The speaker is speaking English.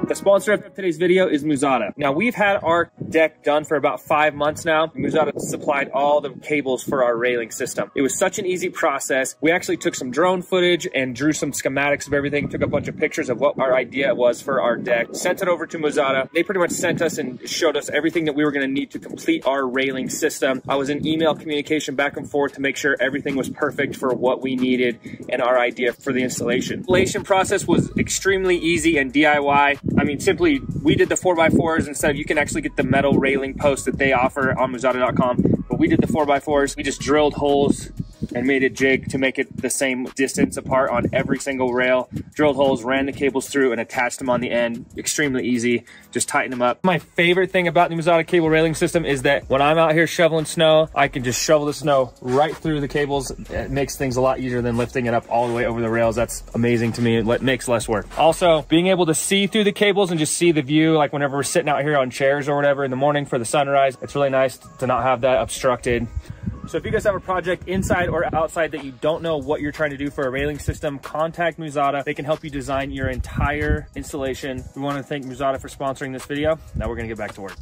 The sponsor of today's video is Muzata. Now, we've had our deck done for about 5 months now. Muzata supplied all the cables for our railing system. It was such an easy process. We actually took some drone footage and drew some schematics of everything, took a bunch of pictures of what our idea was for our deck, sent it over to Muzata. They pretty much sent us and showed us everything that we were gonna need to complete our railing system. I was in email communication back and forth to make sure everything was perfect for what we needed and our idea for the installation. The installation process was extremely easy and DIY. I mean, simply, we did the 4x4s instead of, you can actually get the metal railing posts that they offer on Muzata.com, but we did the 4x4s. We just drilled holes and made a jig to make it the same distance apart on every single rail. Drilled holes, ran the cables through and attached them on the end. Extremely easy, just tighten them up. My favorite thing about the Muzata cable railing system is that when I'm out here shoveling snow, I can just shovel the snow right through the cables. It makes things a lot easier than lifting it up all the way over the rails. That's amazing to me. It makes less work. Also, being able to see through the cables and just see the view, like whenever we're sitting out here on chairs or whatever in the morning for the sunrise, it's really nice to not have that obstructed. So if you guys have a project inside or outside that you don't know what you're trying to do for a railing system, contact Muzata. They can help you design your entire installation. We want to thank Muzata for sponsoring this video. Now we're going to get back to work.